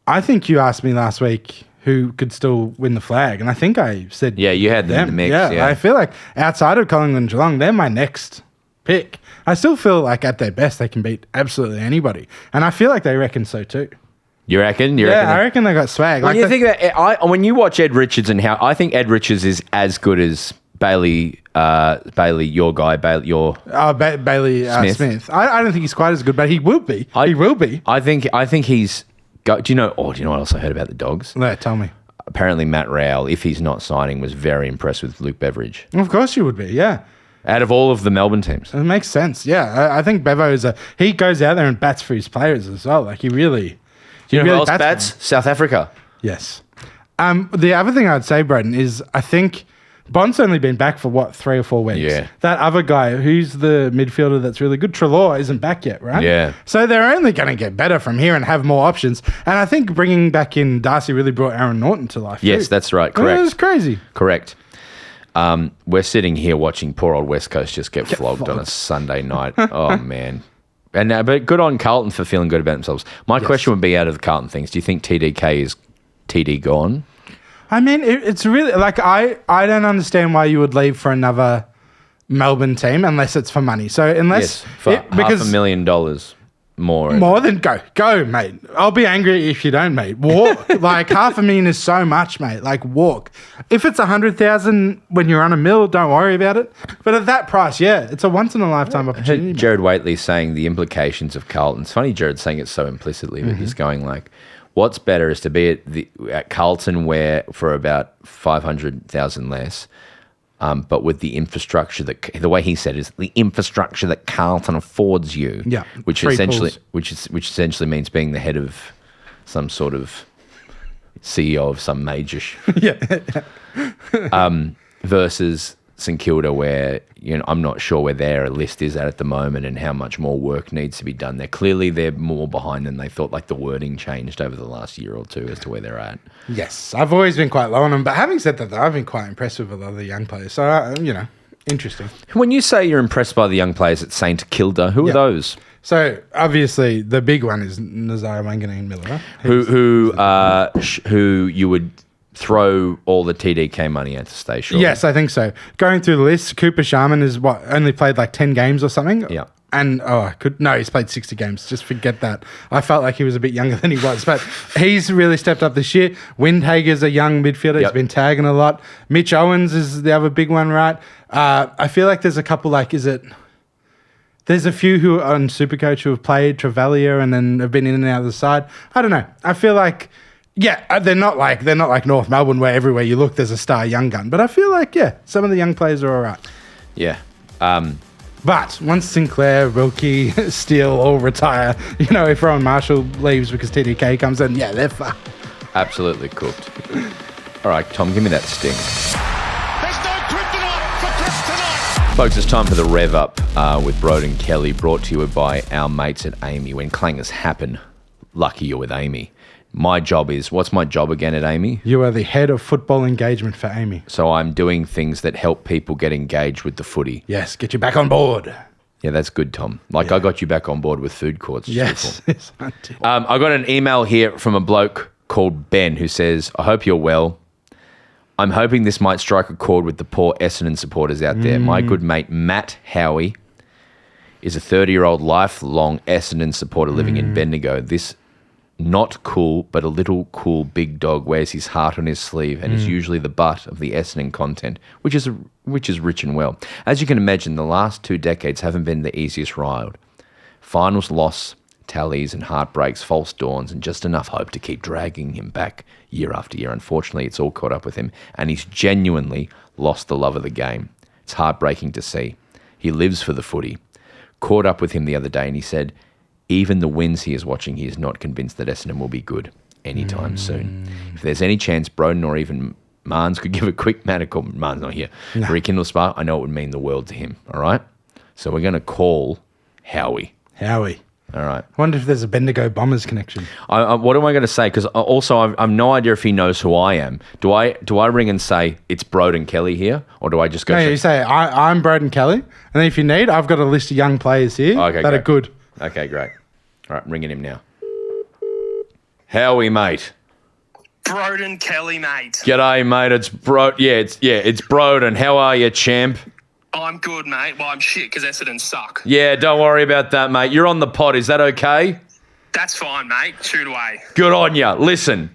I think you asked me last week who could still win the flag, and I think I said Yeah, you had them in the mix. Yeah. I feel like outside of Collingwood and Geelong, they're my next pick. I still feel like at their best they can beat absolutely anybody, and I feel like they reckon so too. You reckon? I reckon they got swag. When you think that, when you watch Ed Richards and how I think Ed Richards is as good as Bailey, your guy, Bailey Smith. I don't think he's quite as good, but he will be. He will be. I think he's. Do you know what else I heard about the Dogs? No, tell me. Apparently, Matt Rowell, if he's not signing, was very impressed with Luke Beveridge. Of course you would be, yeah. Out of all of the Melbourne teams. It makes sense, yeah. I think Bevo he goes out there and bats for his players as well. Like, he really... Do you know really who else bats? South Africa. Yes. The other thing I'd say, Broden, is I think Bont's only been back for, 3 or 4 weeks? Yeah. That other guy, who's the midfielder that's really good, Treloar, isn't back yet, right? Yeah. So they're only going to get better from here and have more options. And I think bringing back in Darcy really brought Aaron Norton to life. Yes, too. that's right. Correct. It was crazy. Correct. We're sitting here watching poor old West Coast just get flogged on a Sunday night. Oh, man. And but good on Carlton for feeling good about themselves. My question would be, out of the Carlton things, do you think TDK is TD gone? I mean, it's really like I don't understand why you would leave for another Melbourne team unless it's for money. So unless for $500,000 more than go, mate. I'll be angry if you don't, mate. Walk. Like $500,000 is so much, mate. Like walk. If it's 100,000 when you're on a mill, don't worry about it. But at that price, yeah, it's a once in a lifetime opportunity. Jared Waitley saying the implications of Carlton. It's funny Jared saying it so implicitly, but he's going like, what's better is to be at Carlton where for about 500,000 less, but with the infrastructure the way he said is the infrastructure that Carlton affords you, which essentially means being the head of some sort of CEO of some major, versus St Kilda, where I'm not sure where their list is at the moment and how much more work needs to be done there. Clearly, they're more behind than they thought. Like the wording changed over the last year or two as to where they're at. Yes, I've always been quite low on them. But having said that, though, I've been quite impressed with a lot of the young players. So interesting. When you say you're impressed by the young players at St Kilda, who are those? So obviously, the big one is Nazara Wanganeen-Miller, who you would throw all the TDK money at to stay short. Yes, I think so. Going through the list, Cooper Sharman is only played like 10 games or something. Yeah. And he's played 60 games. Just forget that. I felt like he was a bit younger than he was, but he's really stepped up this year. Windhager's a young midfielder. He's been tagging a lot. Mitch Owens is the other big one, right? I feel like there's a couple there's a few who are on Supercoach who have played Travalia and then have been in and out of the side. I don't know. I feel like they're not like North Melbourne where everywhere you look there's a star young gun. But I feel like some of the young players are all right. Yeah. But once Sinclair, Wilkie, Steele all retire, if Rowan Marshall leaves because TDK comes in, they're fucked. Absolutely cooked. All right, Tom, give me that sting. There's no kryptonite for kryptonite. Folks, it's time for the Rev Up with Broden Kelly, brought to you by our mates at AAMI. When clangers happen, lucky you're with AAMI. My job is, what's my job again at AAMI? You are the head of football engagement for AAMI. So I'm doing things that help people get engaged with the footy. Yes, get you back on board. Yeah, that's good, Tom. I got you back on board with Foodcourts. Yes, I did. I got an email here from a bloke called Ben who says, I hope you're well. I'm hoping this might strike a chord with the poor Essendon supporters out there. My good mate Matt Howie is a 30-year-old lifelong Essendon supporter living in Bendigo. This not cool, but a little cool big dog wears his heart on his sleeve and is usually the butt of the Essendon content, which is rich and well. As you can imagine, the last 2 decades haven't been the easiest ride. Finals loss, tallies and heartbreaks, false dawns, and just enough hope to keep dragging him back year after year. Unfortunately, it's all caught up with him, and he's genuinely lost the love of the game. It's heartbreaking to see. He lives for the footy. Caught up with him the other day, and he said, even the wins he is watching, he is not convinced that Essendon will be good anytime soon. If there's any chance Broden or even Marnes could give a quick medical, Marnes not here, rekindle spark, I know it would mean the world to him, all right? So we're going to call Howie. Howie. All right. I wonder if there's a Bendigo Bombers connection. What am I going to say? Because also I've no idea if he knows who I am. Do I ring and say it's Broden Kelly here, or do I just go? No, you say I'm Broden Kelly, and then if you need, I've got a list of young players here that are good. Okay, great. All right, ringing him now. Howie, mate. Broden Kelly, mate. G'day, mate. It's it's Broden. How are you, champ? I'm good, mate. Well, I'm shit because Essendon suck. Yeah, don't worry about that, mate. You're on the pod. Is that okay? That's fine, mate. Shoot away. Good on you. Listen,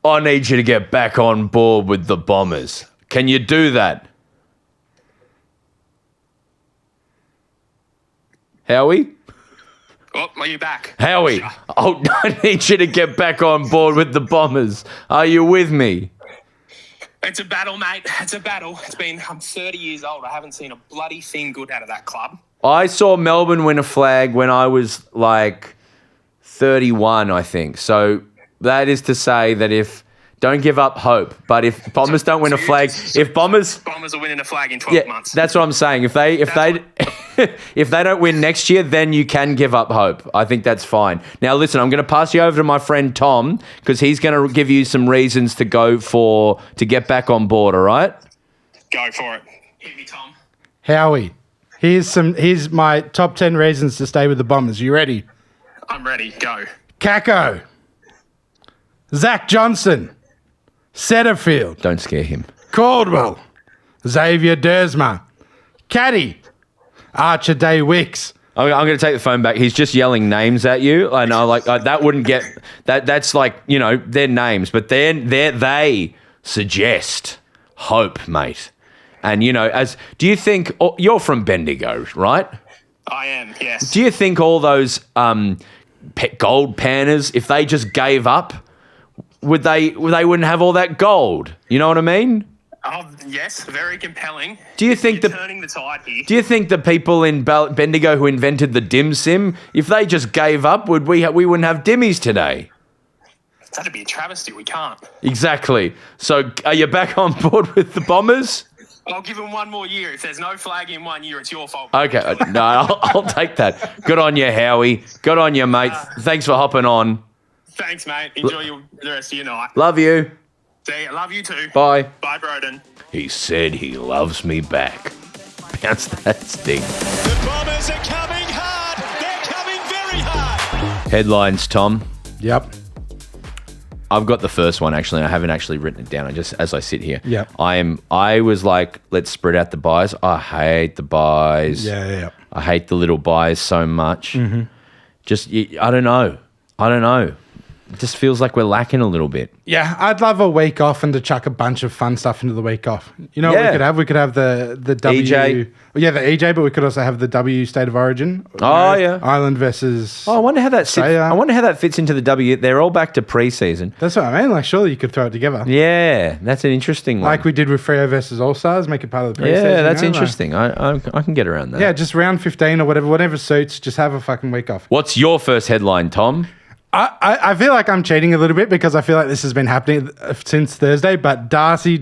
I need you to get back on board with the Bombers. Can you do that? Howie? Oh, are you back? Howie, I need you to get back on board with the Bombers. Are you with me? It's a battle, mate. It's a battle. I'm 30 years old. I haven't seen a bloody thing good out of that club. I saw Melbourne win a flag when I was like 31, I think. So that is to say that don't give up hope. But if Bombers don't win a flag, Bombers are winning a flag in 12 months. That's what I'm saying. If they if they don't win next year, then you can give up hope. I think that's fine. Now listen, I'm going to pass you over to my friend Tom because he's going to give you some reasons to get back on board. All right? Go for it. Hit me, Tom. Howie, here's my top 10 reasons to stay with the Bombers. You ready? I'm ready. Go. Kako, Zach Johnson, Setterfield. Don't scare him. Caldwell, Xavier Dersma, Caddy, Archer Day Wicks. I'm going to take the phone back. He's just yelling names at you. I know, that wouldn't get that. That's like their names, but they suggest hope, mate. And do you think you're from Bendigo, right? I am. Yes. Do you think all those gold panners, if they just gave up, they wouldn't have all that gold? You know what I mean? Oh, yes, very compelling. Do you think turning the tide here? Do you think the people in Bendigo who invented the dim sim, if they just gave up, we wouldn't have dimmies today? That'd be a travesty. We can't. Exactly. So, are you back on board with the Bombers? I'll give them one more year. If there's no flag in 1 year, it's your fault. Okay, no, I'll take that. Good on you, Howie. Good on you, mate. Thanks for hopping on. Thanks, mate. Enjoy the rest of your night. Love you. See ya. Love you too. Bye. Bye, Broden. He said he loves me back. Bounce that sting. The Bombers are coming hard. They're coming very hard. Headlines, Tom. Yep. I've got the first one, actually. I haven't actually written it down. As I sit here. Yep. I was like, let's spread out the buys. I hate the buys. Yeah. I hate the little buys so much. Mm-hmm. I don't know. It just feels like we're lacking a little bit. Yeah, I'd love a week off and to chuck a bunch of fun stuff into the week off. You know what we could have? We could have the W. EJ. Yeah, the EJ, but we could also have the W State of Origin. Oh, yeah. Ireland versus I wonder how that Australia. fits into the W. They're all back to pre-season. That's what I mean. Like, surely you could throw it together. Yeah, that's an interesting one. Like we did with Freo versus All-Stars, make it part of the pre-season. Yeah, that's interesting. I can get around that. Yeah, just round 15 or whatever suits. Just have a fucking week off. What's your first headline, Tom? I feel like I'm cheating a little bit because I feel like this has been happening since Thursday, but Darcy.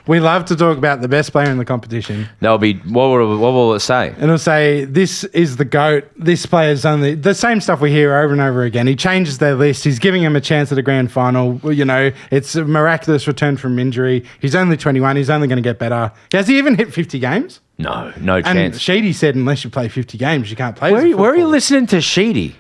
We love to talk about the best player in the competition. That'll be, what will it say? It'll say, this is the GOAT. This player's only, the same stuff we hear over and over again. He changes their list. He's giving them a chance at a grand final. It's a miraculous return from injury. He's only 21. He's only going to get better. Has he even hit 50 games? No And chance. Sheedy said, unless you play 50 games, you can't play. Where are you listening to Sheedy?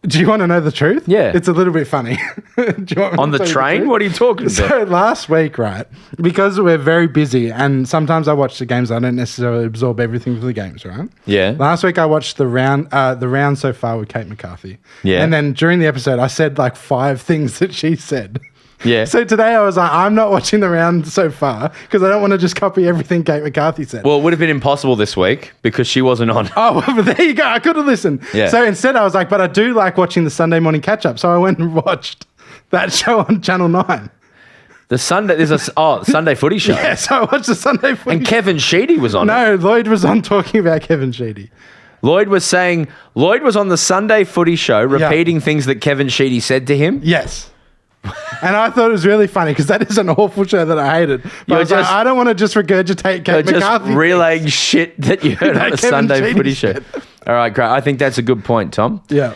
Do you want to know the truth? Yeah. It's a little bit funny. Do you want me On to the tell you train? truth? What are you talking about? So last week, right, because we're very busy and sometimes I watch the games, I don't necessarily absorb everything from the games, right? Yeah. Last week I watched the round so far with Kate McCarthy. Yeah. And then during the episode, I said like 5 things that she said. Yeah. So today I was like, I'm not watching the round so far because I don't want to just copy everything Kate McCarthy said. Well, it would have been impossible this week because she wasn't on. Oh, well, there you go. I could have listened. Yeah. So instead I was like, but I do like watching the Sunday morning catch-up. So I went and watched that show on Channel 9. There's a Sunday footy show. Yeah, so I watched the Sunday footy And Kevin Sheedy was on it. No, Lloyd was on talking about Kevin Sheedy. Lloyd was on the Sunday footy show repeating things that Kevin Sheedy said to him. Yes. And I thought it was really funny because that is an awful show that I hated. But I was like, I don't want to just regurgitate Kate McCarthy. Just relaying shit that you heard on the Kevin Sunday Sheedy footy show. said. All right, great. I think that's a good point, Tom. Yeah.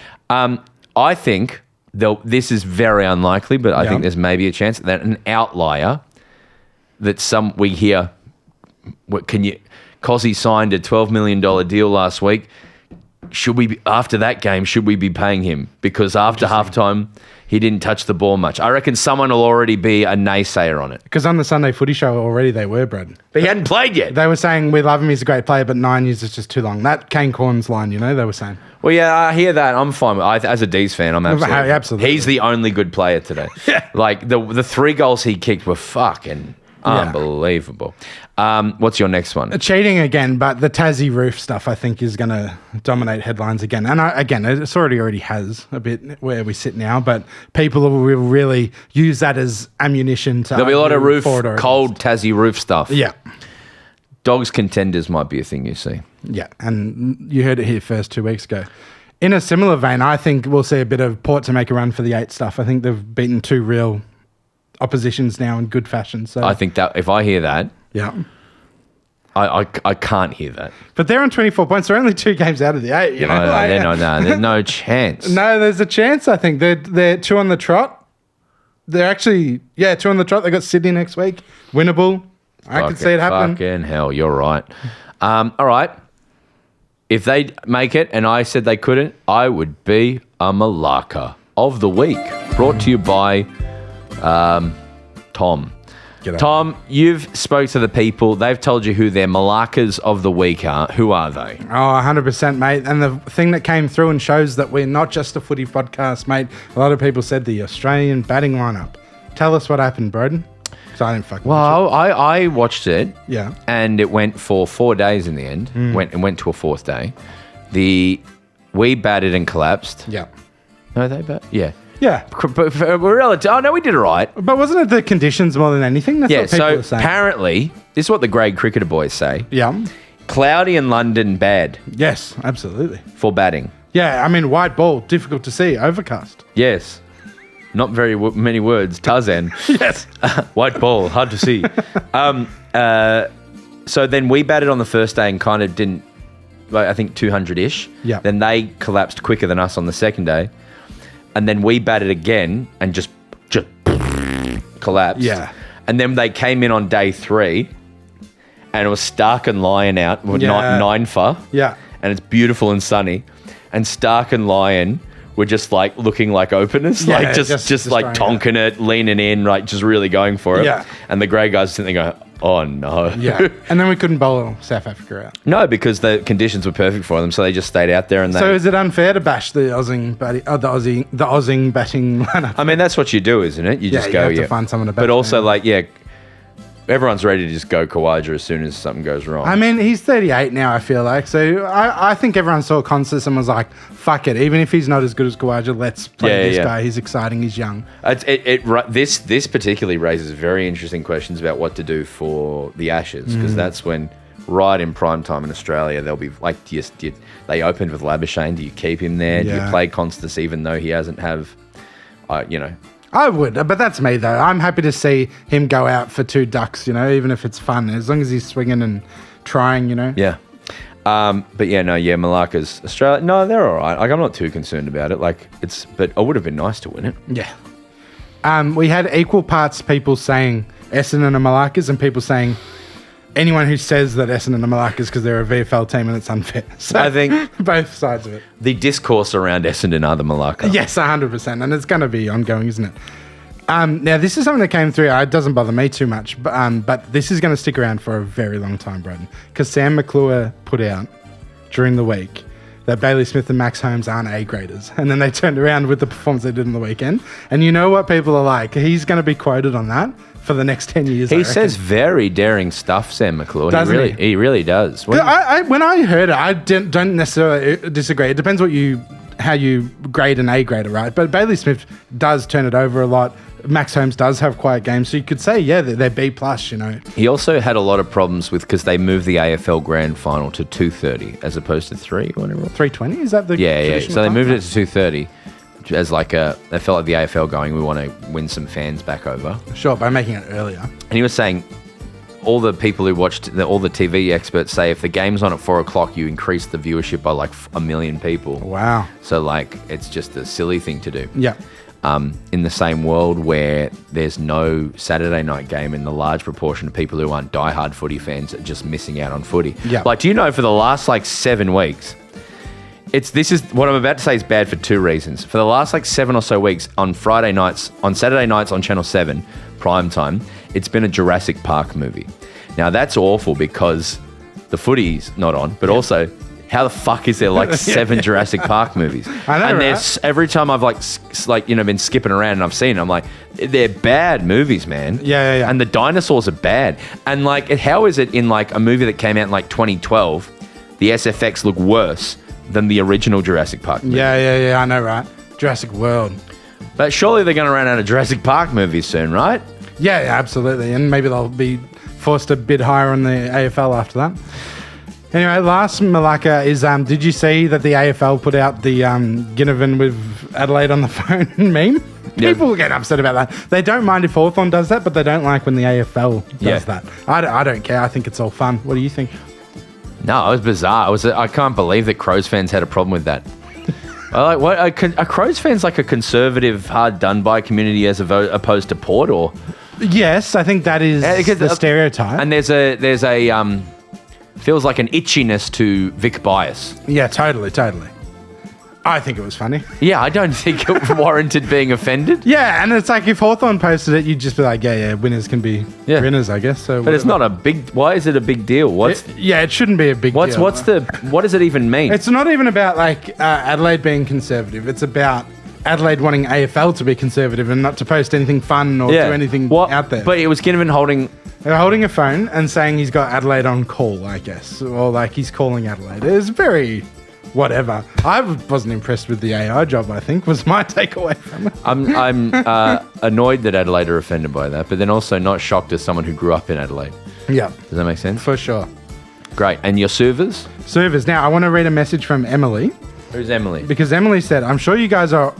I think this is very unlikely, but I think there's maybe a chance that an outlier that we hear. Cozzy signed a $12 million deal last week. After that game, should we be paying him? Because after halftime, he didn't touch the ball much. I reckon someone will already be a naysayer on it. Because on the Sunday Footy show already they were, Broden. But he hadn't played yet. They were saying, we love him, he's a great player, but 9 years is just too long. That Kane Corns line, they were saying. Well, yeah, I hear that. I'm fine with it. As a D's fan, I'm absolutely. He's the only good player today. Like, the 3 goals he kicked were fucking unbelievable. What's your next one? Cheating again, but the Tassie roof stuff I think is going to dominate headlines again. And it already has a bit where we sit now, but people will really use that as ammunition to... There'll be a lot of cold Tassie roof stuff. Yeah. Dogs contenders might be a thing you see. Yeah, and you heard it here first 2 weeks ago. In a similar vein, I think we'll see a bit of Port to make a run for the 8 stuff. I think they've beaten 2 real oppositions now in good fashion. So I think that if I hear that... Yeah. I can't hear that. But they're on 24 points. They're only 2 games out of the 8. There's no chance. No, there's a chance, I think. They're 2 on the trot. They're actually, 2 on the trot. They got Sydney next week. Winnable. I could see it happen. Fucking hell, you're right. All right. If they make it and I said they couldn't, I would be a Malaka of the week. Brought to you by Tom. Tom, you've spoke to the people. They've told you who their Malakas of the week are. Who are they? Oh, 100%, mate. And the thing that came through and shows that we're not just a footy podcast, mate. A lot of people said the Australian batting lineup. Tell us what happened, Broden. Because I didn't fucking watch it. I watched it. Yeah. And it went for 4 days in the end. It went to a 4th day. We batted and collapsed. Yeah. No, they bat? Yeah. Yeah. We're relative. Oh, no, we did all right. But wasn't it the conditions more than anything? That's what people were saying. Apparently, this is what the grade cricketer boys say. Yeah. Cloudy in London, bad. Yes, absolutely. For batting. Yeah, I mean, white ball, difficult to see. Overcast. Yes. Not very many words. Tarzan. Yes. White ball, hard to see. So then we batted on the first day and kind of didn't, I think 200-ish. Yeah. Then they collapsed quicker than us on the second day. And then we batted again and just collapsed. Yeah. And then they came in on day 3 and it was Stark and Lyon out, 9 for. Yeah. And it's beautiful and sunny. And Stark and Lyon were just like looking like openers, like just like tonking it, leaning in, like just really going for it. Yeah. And the grey guys sitting there going, oh no. Yeah. And then we couldn't bowl South Africa out. No, because the conditions were perfect for them, so they just stayed out there. And so is it unfair to bash the Aussing batting lineup? I mean, that's what you do, isn't it? You just go, you have to find someone to bash. But also, everyone's ready to just go Kawaja as soon as something goes wrong. I mean, he's 38 now, I feel like. So I think everyone saw Consis and was like, fuck it. Even if he's not as good as Kawaja, let's play this guy. He's exciting. He's young. This particularly raises very interesting questions about what to do for the Ashes, because that's when, right in prime time in Australia, they'll be like, they opened with Labuschagne. Do you keep him there? Do you play Constance even though he hasn't I would, but that's me though. I'm happy to see him go out for 2 ducks, even if it's fun, as long as he's swinging and trying, Yeah. Malakas, Australia, no, they're all right. Like, I'm not too concerned about it. But it would have been nice to win it. Yeah. We had equal parts people saying Essendon and Malakas and people saying anyone who says that Essendon and Malakas because they're a VFL team and it's unfair. So I think both sides of it. The discourse around Essendon are the Malaka. Yes, 100%. And it's going to be ongoing, isn't it? Now, this is something that came through. It doesn't bother me too much, but this is going to stick around for a very long time, Broden. Because Sam McClure put out during the week that Bailey Smith and Max Holmes aren't A-graders. And then they turned around with the performance they did in the weekend. And you know what people are like? He's going to be quoted on that for the next 10 years. He says very daring stuff, Sam McClure. He really does. When I heard it, I don't necessarily disagree. It depends how you grade an A-grader, right? But Bailey Smith does turn it over a lot. Max Holmes does have quiet games, so you could say, they're B+, He also had a lot of problems because they moved the AFL Grand Final to 2:30 as opposed to 3 or whatever. 3:20? Is that the So they moved it to 2:30 as they felt like the AFL going, we want to win some fans back over. Sure, by making it earlier. And he was saying all the people who watched, all the TV experts say if the game's on at 4 o'clock, you increase the viewership by like 1 million people. Wow. So like, it's just a silly thing to do. Yeah. In the same world where there's no Saturday night game and the large proportion of people who aren't diehard footy fans are just missing out on footy. Yeah. Like, do you know for the last like 7 weeks, this is what I'm about to say is bad for 2 reasons. For the last like 7 or so weeks on Saturday nights on Channel 7, prime time, it's been a Jurassic Park movie. Now that's awful because the footy's not on, but also how the fuck is there like 7 Jurassic Park movies? I know, and right? every time I've been skipping around and I've seen it, I'm like, they're bad movies, man. Yeah. And the dinosaurs are bad. And like, how is it in like a movie that came out in like 2012, the SFX look worse than the original Jurassic Park movie? Yeah, I know, right? Jurassic World. But surely they're going to run out of Jurassic Park movies soon, right? Yeah, absolutely. And maybe they'll be forced to bid higher on the AFL after that. Anyway, last Malaka is, did you see that the AFL put out the Ginnivan with Adelaide on the phone meme? Yeah. People get upset about that. They don't mind if Hawthorn does that, but they don't like when the AFL does that. I don't care. I think it's all fun. What do you think? No, it was bizarre. I can't believe that Crows fans had a problem with that. Are Crows fans like a conservative, hard done by community as opposed to Port, or? Yes, I think that is the stereotype. And there's a feels like an itchiness to Vic bias. Yeah, totally. I think it was funny. Yeah, I don't think it warranted being offended. Yeah, and it's like if Hawthorn posted it, you'd just be like, yeah, winners can be winners, I guess. So, but it's not a big. Why is it a big deal? It shouldn't be a big deal. What does it even mean? It's not even about like Adelaide being conservative. It's about Adelaide wanting AFL to be conservative and not to post anything fun or do anything out there. But it was Ginnivan holding a phone and saying he's got Adelaide on call, I guess, or like he's calling Adelaide. It was very whatever. I wasn't impressed with the AI job, I think, was my takeaway from it. I'm annoyed that Adelaide are offended by that, but then also not shocked as someone who grew up in Adelaide. Yeah. Does that make sense? For sure. Great. And your servers? Servers. Now, I want to read a message from Emily. Who's Emily? Because Emily said, I'm sure you guys are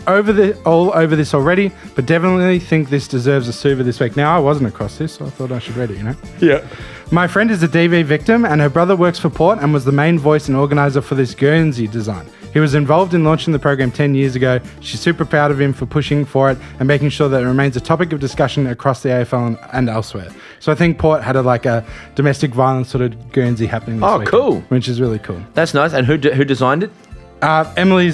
all over this already, but definitely think this deserves a server this week. Now, I wasn't across this, so I thought I should read it, you know? Yeah. My friend is a DV victim, and her brother works for Port and was the main voice and organizer for this Guernsey design. He was involved in launching the program 10 years ago. She's super proud of him for pushing for it and making sure that it remains a topic of discussion across the AFL and elsewhere. So I think Port had a domestic violence sort of Guernsey happening this weekend, cool. which is really cool. That's nice. And who designed it? Emily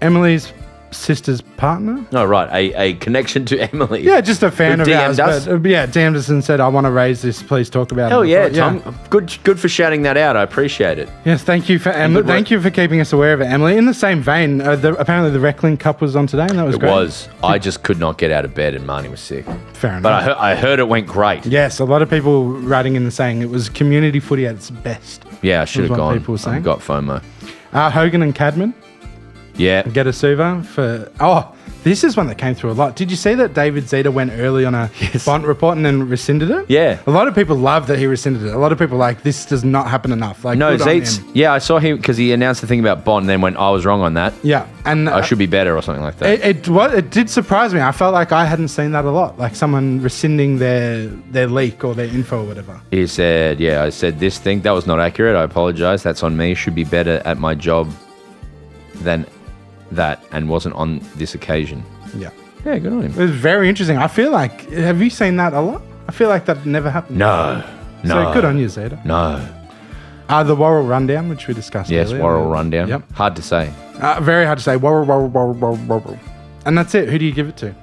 Emily's sister's partner. Oh, right. A connection to Emily. Yeah, just a fan Who of DM'd ours. us? But, DM'd us and said, I want to raise this. Please talk about Hell it. yeah, Tom. Good for shouting that out. I appreciate it. Yes, thank you for Emily. Thank you for keeping us aware of it, Emily. In the same vein, apparently the Reckling Cup was on today, and that was great. It was. I just could not get out of bed, and Marnie was sick. Fair enough. But I heard it went great. Yes, a lot of people writing in and saying it was community footy at its best. Yeah, I should have gone. People were saying. I got FOMO. Hogan and Cadman Yeah. get a server for. Oh, this is one that came through a lot. Did you see that David Zeta went early on a Bont report and then rescinded it? Yeah. A lot of people love that he rescinded it. A lot of people like this does not happen enough. Like, No, good on Zeitz. him. Yeah, I saw him because he announced the thing about Bont and then went, I was wrong on that. Yeah, and I should be better or something like that. It did surprise me. I felt like I hadn't seen that a lot. Like someone rescinding their leak or their info or whatever. He said, I said this thing. That was not accurate. I apologize. That's on me. Should be better at my job than that and wasn't on this occasion. Yeah. Yeah, good on him. It was very interesting. I feel like, have you seen that a lot? I feel like that never happened. No. So good on you, Zeta. No. The Worrell Rundown, which we discussed earlier. Yes, Worrell Rundown. Yep. Hard to say. Very hard to say. Worrell. And that's it. Who do you give it to?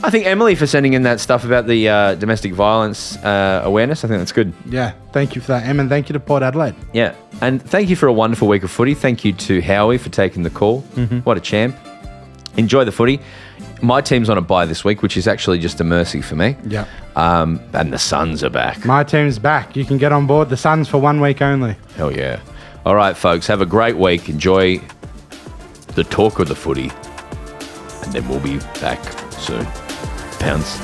I think Emily for sending in that stuff about the domestic violence awareness. I think that's good. Yeah. Thank you for that, Em, and thank you to Port Adelaide. Yeah. And thank you for a wonderful week of footy. Thank you to Howie for taking the call. Mm-hmm. What a champ. Enjoy the footy. My team's on a bye this week, which is actually just a mercy for me. Yeah. And the Suns are back. My team's back. You can get on board the Suns for 1 week only. Hell yeah. All right, folks. Have a great week. Enjoy the talk of the footy. And then we'll be back soon. Pounds.